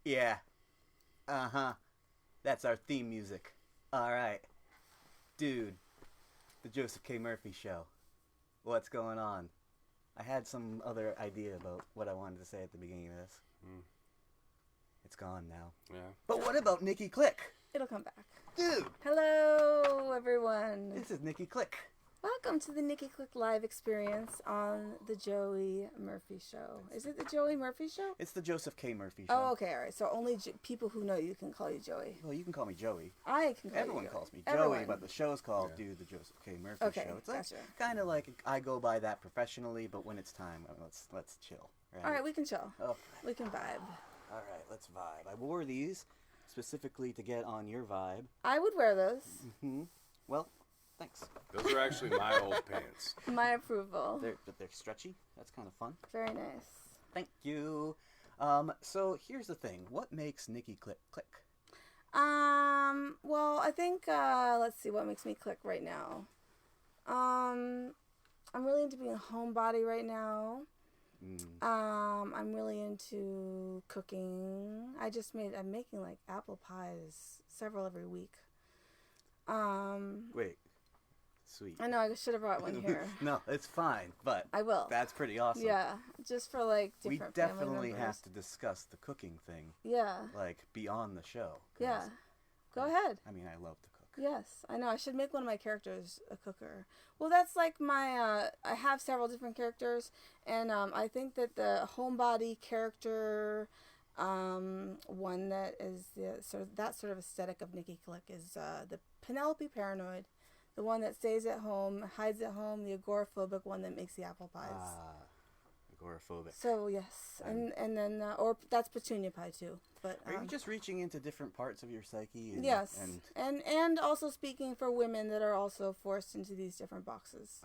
Yeah. Uh-huh. That's our theme music. Alright. Dude, the Joseph K. Murphy Show. What's going on? I had some other idea about what I wanted to say at the beginning of this. It's gone now. Yeah. But what about Nicky Click? It'll come back. Dude! Hello, everyone. This is Nicky Click. Welcome to the Nicky Click live experience on the Joey Murphy Show. Is it the Joey Murphy Show? It's the Joseph K. Murphy Show. Oh, okay, all right. So only people who know you can call you Joey. Well, you can call me Joey. I can call Everyone you Joey. calls me Everyone. Joey, but the show's called Dude, the Joseph K. Murphy Okay, Show. It's like, gotcha. kind of like I go by that professionally, but when it's time, let's chill. Right? All right, we can chill. Oh. We can vibe. All right, let's vibe. I wore these specifically to get on your vibe. I would wear those. Mm-hmm. Well, thanks. Those are actually my old pants. My approval. They're stretchy. That's kind of fun. Very nice. Thank you. So here's the thing. What makes Nicky Click click? Well, I think, let's see what makes me click right now. I'm really into being a homebody right now. I'm really into cooking. I'm making like apple pies, several every week. Wait. Sweet. I know I should have brought one here. No, it's fine, but I will. That's pretty awesome. Yeah, just for like different family members. We definitely have to discuss the cooking thing. Yeah. Like beyond the show. Yeah. Go ahead. I mean, I love to cook. Yes, I know. I should make one of my characters a cooker. Well, that's like my. I have several different characters, and I think that the homebody character, one that is the sort of aesthetic of Nicky Click is the Penelope Paranoid, the one that stays at home, hides at home, the agoraphobic one that makes the apple pies. Agoraphobic. So yes, and then or that's Petunia Pie too. But are you just reaching into different parts of your psyche? Yes, and also speaking for women that are also forced into these different boxes.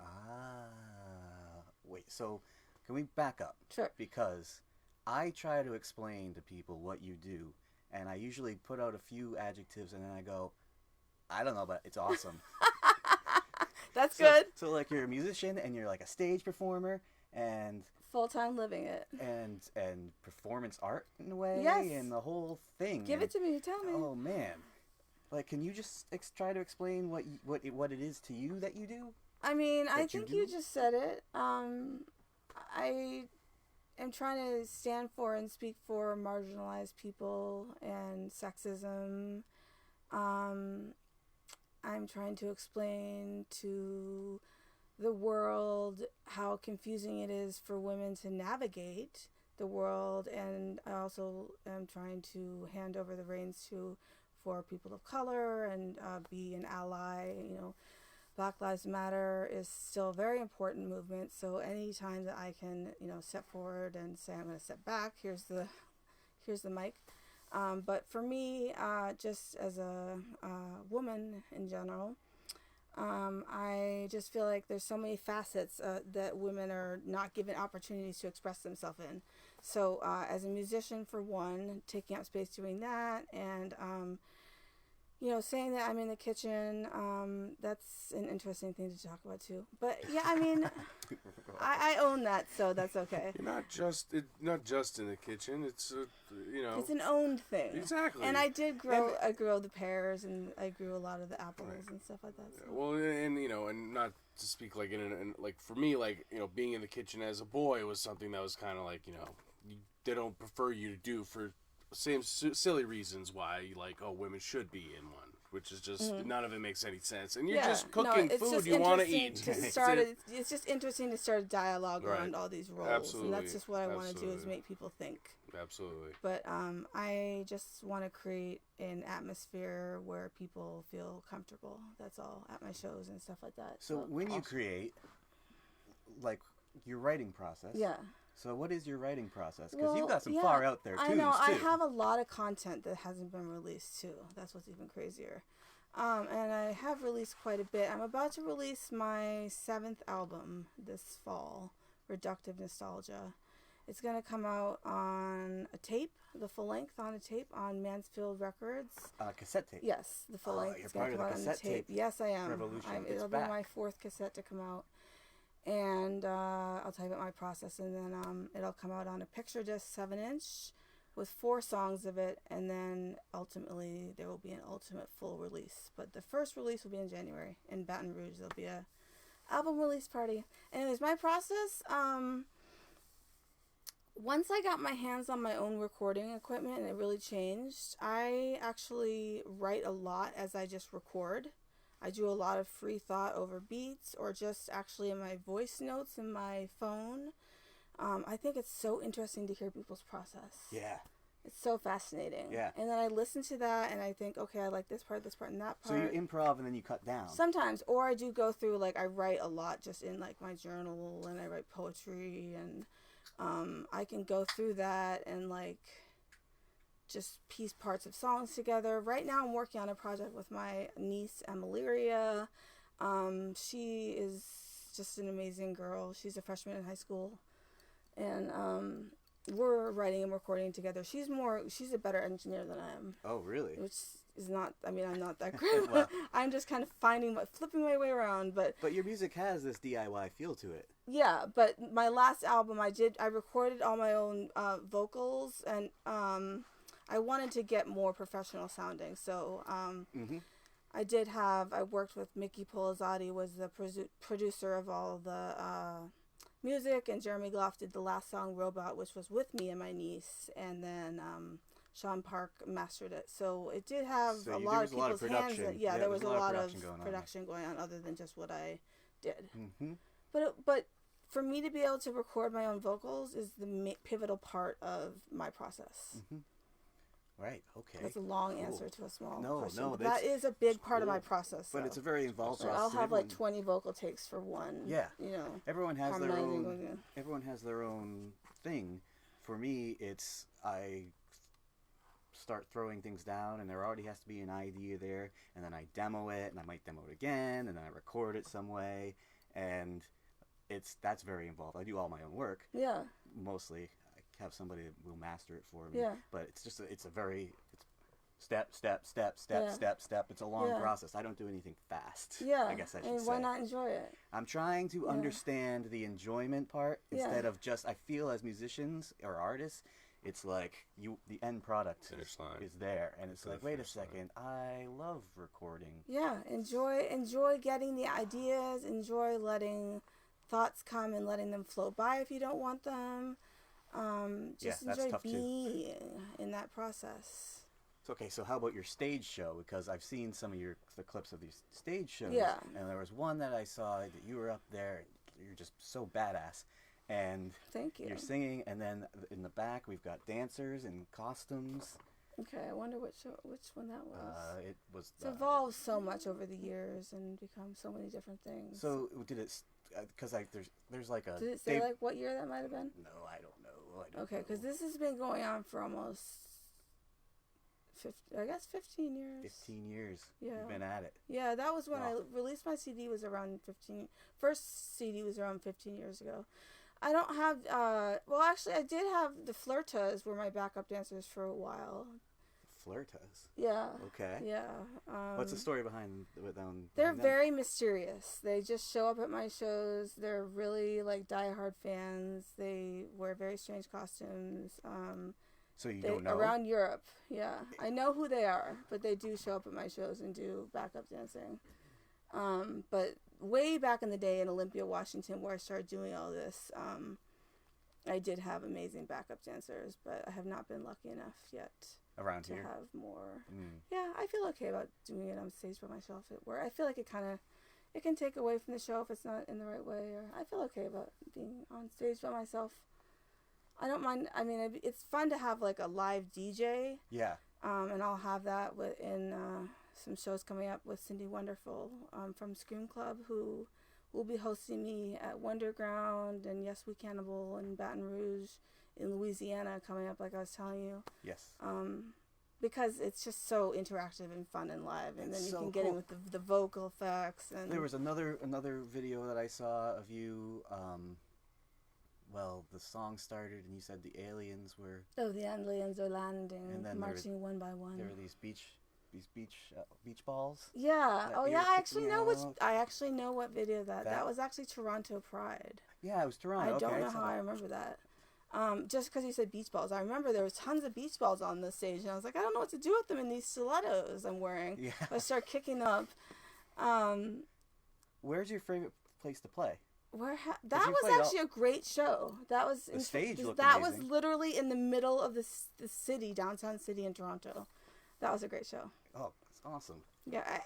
Wait. So, can we back up? Sure. Because I try to explain to people what you do, and I usually put out a few adjectives, and then I go, I don't know, but it's awesome. That's good. So like you're a musician, and you're like a stage performer, and full-time living it, and performance art in a way, yes, and the whole thing. Give it to me. Tell me. Oh man, like, can you just try to explain what it is to you that you do? I mean, I think you just said it. I am trying to stand for and speak for marginalized people and sexism. I'm trying to explain to the world how confusing it is for women to navigate the world, and I also am trying to hand over the reins for people of color and be an ally. You know, Black Lives Matter is still a very important movement, so anytime that I can, step forward and say I'm going to step back, here's the mic. But for me, just as a woman in general, I just feel like there's so many facets that women are not given opportunities to express themselves in. So as a musician, for one, taking up space doing that, and saying that I'm in the kitchen, that's an interesting thing to talk about too. But yeah, I mean, I own that, so that's okay. You're not just in the kitchen. It's it's an owned thing. Exactly. And I grew the pears, and I grew a lot of the apples and stuff like that. So. Well, and not to speak like like for me, like being in the kitchen as a boy was something that was kind of like they don't prefer you to do for same silly reasons why women should be in one. which is just none of it makes any sense. And you're Yeah. just cooking it's food just you want to interesting eat. to start it's just interesting to start a dialogue Right. around all these roles. Absolutely. And that's just what I want to do, is Absolutely. make people think. Absolutely. But I just want to create an atmosphere where people feel comfortable. That's all, at my shows and stuff like that. So when you create, like, your writing process. Yeah. So what is your writing process? Because you've Well, got some yeah, far out there tunes, I know. too. I have a lot of content that hasn't been released too. That's what's even crazier. And I have released quite a bit. I'm about to release my 7th album this fall, Reductive Nostalgia. It's going to come out on a tape, the full length on a tape on Mansfield Records. Cassette tape. Yes, the full length. You're It's going to part of come the out on the cassette tape. tape Yes, I am. revolution. It's It'll be back. my 4th cassette to come out. And I'll tell you about my process. And then it'll come out on a picture disc 7-inch with 4 songs of it. And then ultimately there will be an ultimate full release. But the first release will be in January in Baton Rouge. There'll be a album release party. Anyways, my process... once I got my hands on my own recording equipment and it really changed, I actually write a lot as I just record. I do a lot of free thought over beats or just actually in my voice notes in my phone. I think it's so interesting to hear people's process. Yeah. It's so fascinating. Yeah. And then I listen to that and I think, okay, I like this part, and that part. So you improv and then you cut down. Sometimes. Or I do go through, like, I write a lot just in, like, my journal, and I write poetry, and I can go through that and, like, just piece parts of songs together. Right now I'm working on a project with my niece, Emiliria. She is just an amazing girl. She's a freshman in high school. And we're writing and recording together. She's a better engineer than I am. Oh, really? Which is not, I mean, I'm not that great. Well, I'm just kind of flipping my way around. But your music has this DIY feel to it. yeah, but my last album I recorded all my own vocals, and I wanted to get more professional sounding. So I worked with Mickey Polizzotti, was the producer of all the music, and Jeremy Gloff did the last song, Robot, which was with me and my niece, and then Sean Park mastered it. So it did have a lot of people's hands. Yeah, there was a lot of production going on other than just what I did. Mm-hmm. But for me to be able to record my own vocals is the pivotal part of my process. Mm-hmm. Right, okay. That's a long answer to a small question. No, but that is a big part of my process. But it's a very involved process. I'll have like 20 vocal takes for one. Yeah. You know. Everyone has their own thing. For me, it's I start throwing things down and there already has to be an idea there, and then I demo it, and I might demo it again, and then I record it some way, and that's very involved. I do all my own work. Yeah. Mostly. Have somebody that will master it for me. Yeah. But it's just it's step. It's a long process. I don't do anything fast. Yeah. I guess I should say. And why not enjoy it? I'm trying to understand the enjoyment part instead of just, I feel as musicians or artists, it's like the end product is there, and it's like, wait a second, I love recording. Yeah, enjoy getting the ideas, enjoy letting thoughts come and letting them float by if you don't want them. Just enjoy being in that process. Okay, so how about your stage show? Because I've seen some of the clips of these stage shows. Yeah. And there was one that I saw that you were up there, and you're just so badass. And thank you. You're singing, and then in the back we've got dancers in costumes. Okay, I wonder which one that was. It's evolved so much over the years and become so many different things. So did it? Because there's like a. Did it say like what year that might have been? No, I don't know. Okay, because this has been going on for almost 15 years. 15 years. Yeah. You've been at it. Yeah, that was when I released my CD. Was around 15. First CD was around 15 years ago. I don't have. Well, actually, I did have the Flirtas were my backup dancers for a while. Flirtas. Yeah. Okay. Yeah. What's the story behind them? They're very mysterious. They just show up at my shows. They're really like diehard fans. They wear very strange costumes. So you don't know? Around Europe. Yeah. I know who they are, but they do show up at my shows and do backup dancing. But way back in the day in Olympia, Washington, where I started doing all this, I did have amazing backup dancers, but I have not been lucky enough yet Around to here. have more. Mm. Yeah, I feel okay about doing it on stage by myself at work. I feel like it can take away from the show if it's not in the right way. Or I feel okay about being on stage by myself. I don't mind. I mean, it's fun to have like a live DJ. Yeah. And I'll have that in some shows coming up with Cindy Wonderful from Scream Club, who will be hosting me at Wonderground and Yes We Cannibal in Baton Rouge in Louisiana coming up, like I was telling you. Yes. Because it's just so interactive and fun and live, and It's then you so can get in with the vocal effects. And there was another video that I saw of you. Well, the song started and you said the aliens were. Oh, the aliens are landing, And then marching one by one. There were these beach balls. Yeah. that Oh, you yeah. were I actually kicking know out. I actually know what video that. That- That was actually Toronto Pride. Yeah, it was Toronto. I don't okay, know so- how I remember that. Just because you said beach balls, I remember there was tons of beach balls on the stage, and I was like, I don't know what to do with them in these stilettos I'm wearing. Yeah. I start kicking up. Where's your favorite place to play? That you was played actually a great show. That was The stage looked that amazing. was literally in the middle of the city, downtown city in Toronto. That was a great show. Oh, that's awesome. Yeah,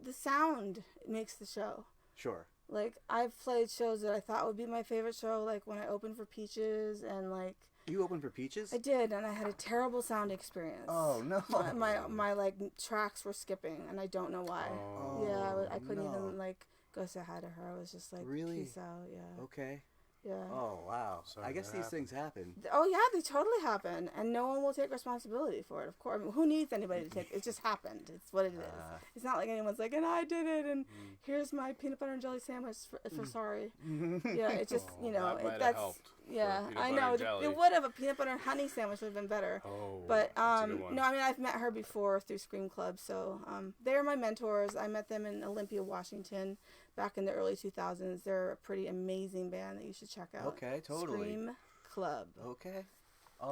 the sound makes the show. Sure. Like, I've played shows that I thought would be my favorite show, like when I opened for Peaches, and like You opened for Peaches? I did, and I had a terrible sound experience. Oh no. My like tracks were skipping, and I don't know why. Oh, Yeah, I couldn't no. even like go say hi to her. I was just like, Really? peace out. Yeah, Okay. yeah. Oh wow. Sorry I guess that these happened. things happen. Oh yeah, they totally happen, and no one will take responsibility for it. Of course, I mean, who needs anybody to take? It just happened. It's what it is. It's not like anyone's like, and I did it, and here's my peanut butter and jelly sandwich for sorry. Yeah, it just Oh, that might have that's helped yeah. for peanut I butter know and jelly. it would have. A peanut butter and honey sandwich would have been better. Oh, But that's a good one. no, I mean I've met her before through Scream Club, so they're my mentors. I met them in Olympia, Washington, back in the early 2000s. They're a pretty amazing band that you should check out. Okay, totally. Scream Club. Okay.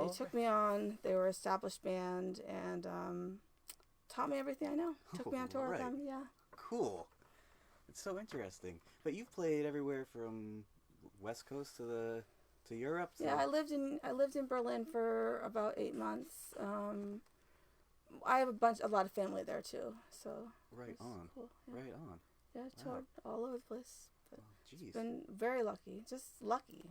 They took me on. They were an established band and taught me everything I know. Took me on tour with Right. them. Yeah. Cool. It's so interesting. But you've played everywhere from West Coast to Europe. Yeah, I lived in Berlin for about 8 months. I have a lot of family there too, so Right it's on. cool. Yeah. Right on. Yeah, I toured all over the place. But Jeez. been very lucky, just lucky.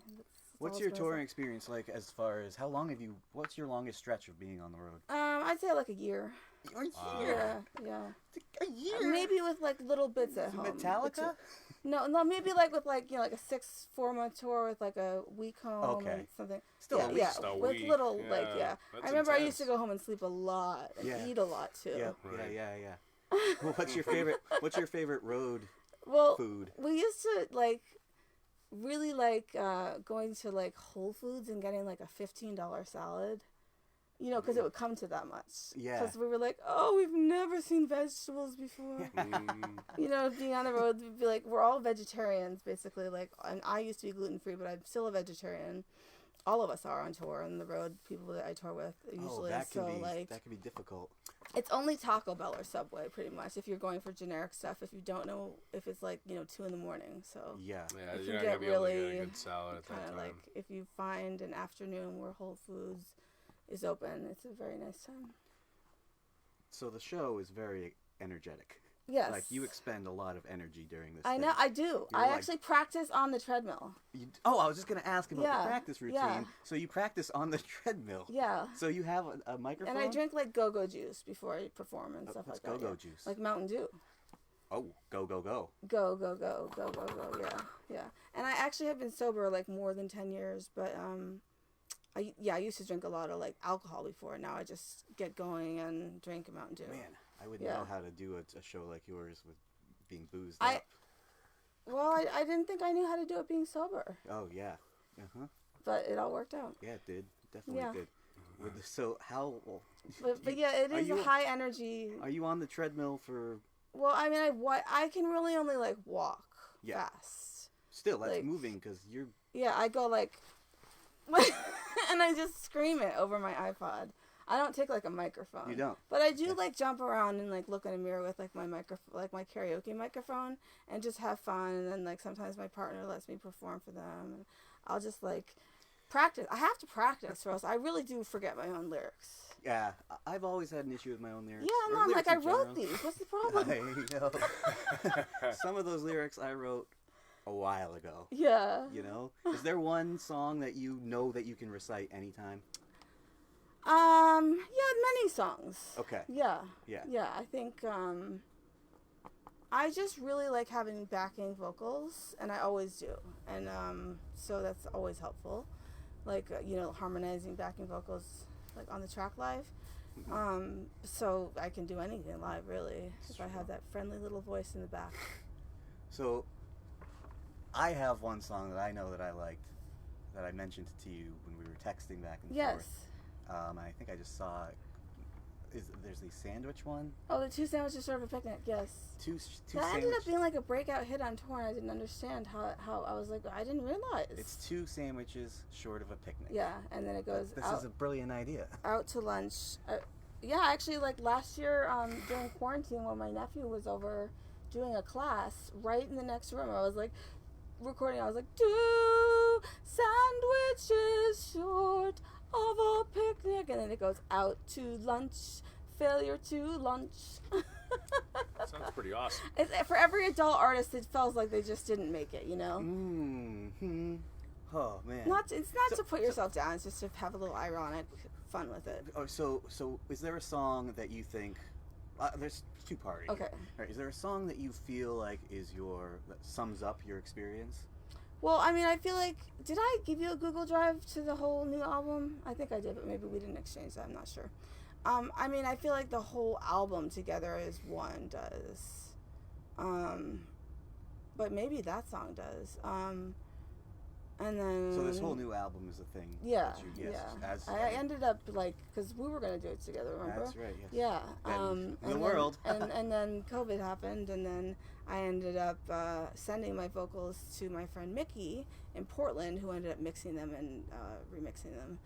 What's all your I was gonna touring say. experience like as far as how long have you, what's your longest stretch of being on the road? I'd say like a year. A Wow. year? Yeah. A year? Maybe with like little bits at home. Metallica? No, maybe like with like like a 4-month tour with like a week home Okay. and something. Still yeah, a week. yeah, Just a with week. little Yeah, like yeah. that's I remember I used to intense. go home and sleep a lot and Yeah. eat a lot too. Yeah, Right. yeah. Well, what's your favorite road Well, food? we used to really like going to like Whole Foods and getting like a $15 salad. You know, because it would come to that much. Yeah. Because we were like, oh, we've never seen vegetables before. Mm, You know, being on the road, we'd be like, we're all vegetarians, basically. Like, and I used to be gluten-free, but I'm still a vegetarian. All of us are on tour on the road, people that I tour with, usually. that can So, be like, that can be difficult. it's only Taco Bell or Subway, pretty much, if you're going for generic stuff, if you don't know if it's, 2 in the morning. So, Yeah. yeah, If you're you not gonna get be able to get really a good salad at that kind of time. like, if you find an afternoon where Whole Foods is open, it's a very nice time. So the show is very energetic. Yes. Like you expend a lot of energy during this. I thing. know, I do. You're I like- actually practice on the treadmill. I was just gonna ask about Yeah, the practice routine. yeah. So you practice on the treadmill. Yeah. So you have a microphone. And I drink like go-go juice before I perform and stuff What's like that. go-go yeah. juice? Like Mountain Dew. Oh, go. Go, go, go, yeah. And I actually have been sober like more than 10 years, but I used to drink a lot of like alcohol before. Now I just get going and drink a Mountain Dew. Man, I wouldn't Yeah. know how to do a show like yours with being boozed I- up. Well, I didn't think I knew how to do it being sober, Oh yeah. but it all worked out. Yeah, it did. Definitely Yeah. did. So how? But yeah, it Are is you- a high energy. Are you on the treadmill for? Well, I mean, I can really only like walk Yeah. fast. Still, that's Like- moving because you're. Yeah, I go like, and I just scream it over my iPod. I don't take like a microphone. You don't. But I do like jump around and like look in a mirror with like my my karaoke microphone, and just have fun. And then like sometimes my partner lets me perform for them, and I'll just like Practice. I have to practice, or else I really do forget my own lyrics. Yeah, I've always had an issue with my own lyrics. Yeah, Or no, I'm lyrics like, I in wrote general. these. What's the problem? I know. Some of those lyrics I wrote a while ago. Yeah. You know? Is there one song that you know that you can recite anytime? Yeah, many songs. Okay. Yeah. Yeah. Yeah, I think, I just really like having backing vocals, and I always do. And, so that's always helpful. Like, harmonizing backing vocals, like, on the track live. So I can do anything live, really, if I have that friendly little voice in the back. So, I have one song that I know that I liked, that I mentioned to you when we were texting back and Yes. forth. I think I just saw. There's the sandwich one. Oh, the 2 sandwiches short of a picnic. Yes. Two That ended sandwich. up being like a breakout hit on tour, and I didn't understand how I was like, I didn't realize. It's 2 sandwiches short of a picnic. Yeah, and then it goes This out, is a brilliant idea. out to lunch. Yeah, actually, like last year during quarantine when my nephew was over doing a class, right in the next room, I was like recording. I was like, 2 sandwiches short of a picnic, and then it goes out to lunch. Failure to lunch. Sounds pretty awesome. For every adult artist, it feels like they just didn't make it, you know? Mm-hmm. Oh, man. It's not to put yourself down. It's just to have a little ironic fun with it. Oh, so is there a song that you think... there's 2 parties. Okay. Right, is there a song that you feel like that sums up your experience? Well, I mean, I feel like... Did I give you a Google Drive to the whole new album? I think I did, but maybe we didn't exchange that. I'm not sure. I mean, I feel like the whole album together is one does. But maybe that song does. And then... So this whole new album is a thing. Yeah, that you, yes, yeah. I ended up, like... Because we were going to do it together, remember? That's right, yes. Yeah. The world. and then COVID happened, and then I ended up sending my vocals to my friend Mickey in Portland, who ended up mixing them and remixing them.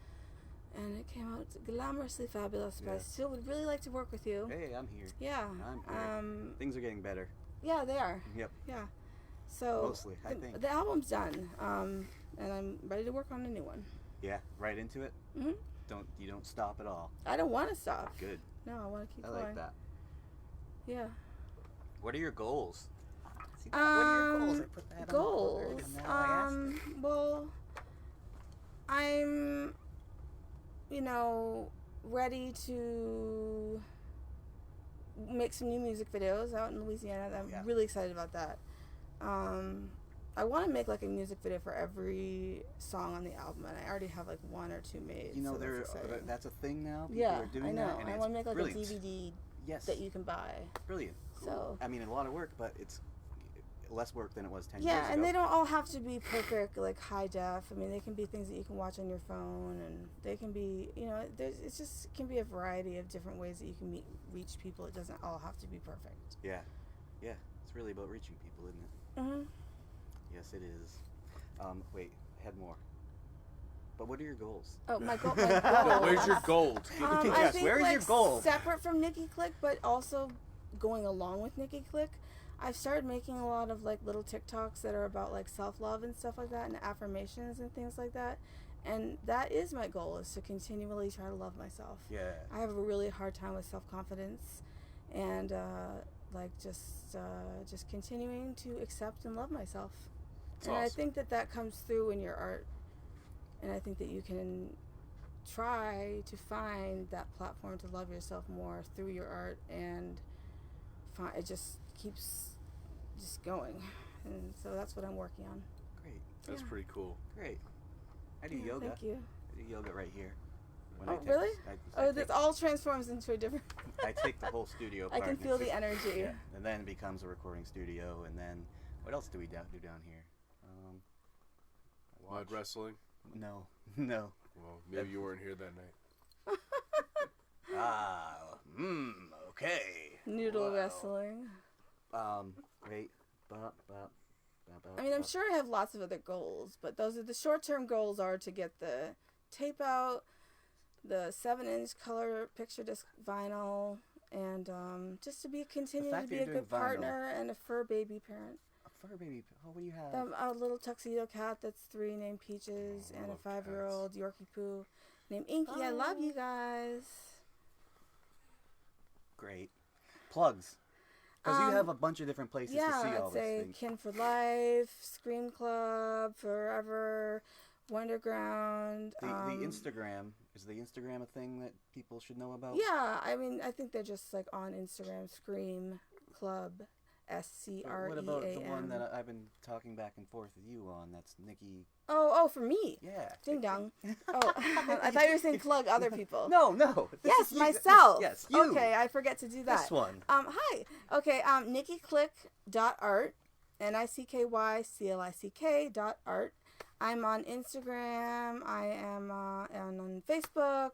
And it came out glamorously fabulous, but I still would really like to work with you. Hey, I'm here. Yeah. I'm here. Things are getting better. Yeah, they are. Yep. Yeah. So Mostly, I think. the album's done, and I'm ready to work on a new one. Yeah, right into it. Mhm. You don't stop at all. I don't want to stop. Good. No, I want to keep I going. like that. Yeah. What are your goals? See, what are your goals? I put that on the Goals. board, and now I ask it. Well, I'm, ready to make some new music videos out in Louisiana. I'm really excited about that. I want to make like a music video for every song on the album, and I already have like 1 or 2 made. You know, so that's a thing now. People yeah, are doing I know. that, and I it's want to make like brilliant. a DVD Yes. that you can buy. Brilliant. Cool. So I mean, a lot of work, but it's less work than it was 10 years yeah, ago. and they don't all have to be perfect, like high def. I mean, they can be things that you can watch on your phone, and they can be, it just can be a variety of different ways that you can reach people. It doesn't all have to be perfect. Yeah. It's really about reaching people, isn't it? Mhm. Yes, it is. Wait, I had more. But what are your goals? Oh, my goal. No, where's your gold? I Yes, think, where's like, your goal? Separate from Nicky Click, but also going along with Nicky Click, I've started making a lot of like little TikToks that are about like self-love and stuff like that, and affirmations and things like that. And that is my goal, is to continually try to love myself. Yeah. I have a really hard time with self-confidence, and just continuing to accept and love myself. That's and awesome. I think that comes through in your art, and I think that you can try to find that platform to love yourself more through your art, and it just keeps just going. And so that's what I'm working on. Great. That's pretty cool. Great. I do Yeah, yoga. Thank you. I do yoga right here. When Oh, I take really? this, This all transforms into a different... I take the whole studio I part. can and feel it's the energy. Yeah, and then it becomes a recording studio, and then what else do we do down here? Mud wrestling? No. Well, maybe you weren't here that night. Okay. Noodle Wow. wrestling. Wait. I mean, I'm sure I have lots of other goals, but those are the short-term goals are to get the tape out, the 7-inch color picture disc vinyl, and just to continue to be a you're doing good vinyl. partner and a fur baby parent. A fur baby. Oh, what do you have? A little tuxedo cat that's 3 named Peaches, and a 5-year-old Yorkie Poo named Inky. I love you guys. Great. Plugs. Because you have a bunch of different places to see all I'd this say things. Kin for Life, Scream Club, Forever, Wonderground. The Instagram, is the Instagram a thing that people should know about? Yeah, I mean, I think they're just like on Instagram, Scream Club, SCREAM. What about the one that I've been talking back and forth with you on? That's Nicky. Oh, for me. Yeah. Ding dong. Oh, I thought you were saying plug other people. No. Yes, myself. Yes, you. Okay, I forget to do that. This one. Hi. Okay, NickyClick.art, NICKYCLICK.art. I'm on Instagram. I am on Facebook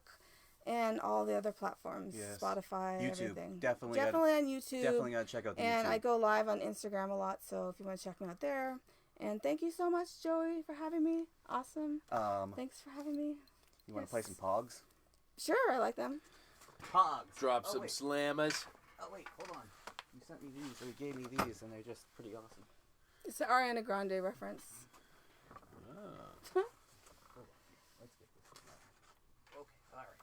and all the other platforms. Yes. Spotify, YouTube. everything. Definitely on YouTube. Definitely gotta check out the And YouTube. I go live on Instagram a lot, so if you want to check me out there. And thank you so much, Joey, for having me. Awesome. Thanks for having me. You want to play some Pogs? Sure, I like them. Pogs. Drop some slammers. Oh wait, hold on. You sent me these, or you gave me these, and they're just pretty awesome. It's an Ariana Grande reference. Hold on. Let's get this one out. Okay, alright.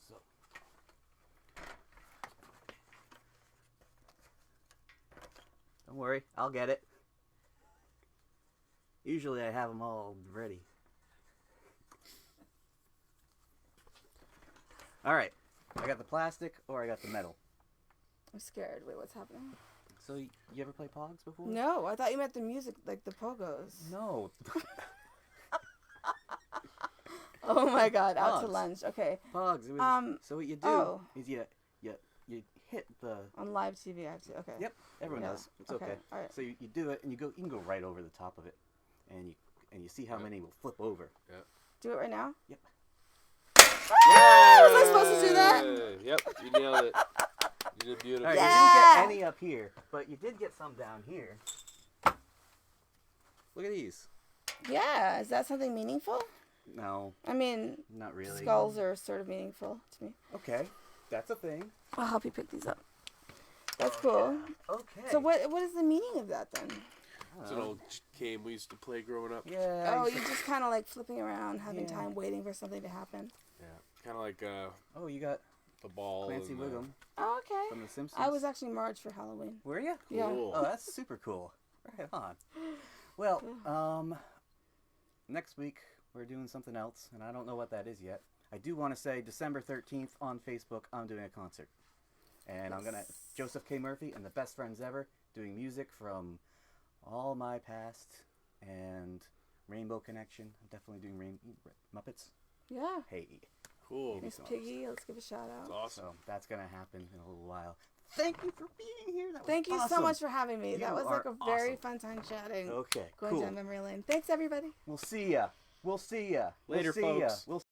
So. Don't worry, I'll get it. Usually I have them all ready. Alright, I got the plastic or I got the metal. I'm scared. Wait, what's happening? So, you ever play Pogs before? No, I thought you meant the music, like the pogos. No. Oh my god, out to Pogs. lunch. Okay. Pogs. It was, so what you do is you hit the... On live TV, I have to. Okay. Yep, everyone does. It's okay. All right. So you do it, and you can go right over the top of it, and you see how many will flip over. Yep. Do it right now? Yep. Was I supposed to do that? Yep, you nailed it. You did beautiful. All right, Yeah. you didn't get any up here, but you did get some down here. Look at these. Yeah. Is that something meaningful? No, I mean, not really. skulls are sort of meaningful to me. Okay, that's a thing. I'll help you pick these up. That's cool. Okay. So what is the meaning of that then? It's an old game we used to play growing up. Yeah. Oh, you're just kind of like flipping around, having Yeah. time, waiting for something to happen. Yeah, kind of like Oh, you got the ball. Clancy and, Wiggum Oh, okay. from The Simpsons. I was actually Marge for Halloween. Were you? Yeah. Cool. Oh, that's super cool. Right on. Well, next week we're doing something else, and I don't know what that is yet. I do want to say December 13th on Facebook, I'm doing a concert. And I'm going to, Joseph K. Murphy and the Best Friends Ever, doing music from all my past and Rainbow Connection. I'm definitely doing Muppets. Yeah. Hey. Cool. Maybe Miss some Piggy, let's give a shout out. That's awesome. So that's going to happen in a little while. Thank you for being here. That was Thank you so awesome. much for having me. You That was like a are very awesome. fun time chatting. Okay, Going cool. down memory lane. Thanks, everybody. We'll see ya. We'll see ya. Later, we'll see ya. folks. We'll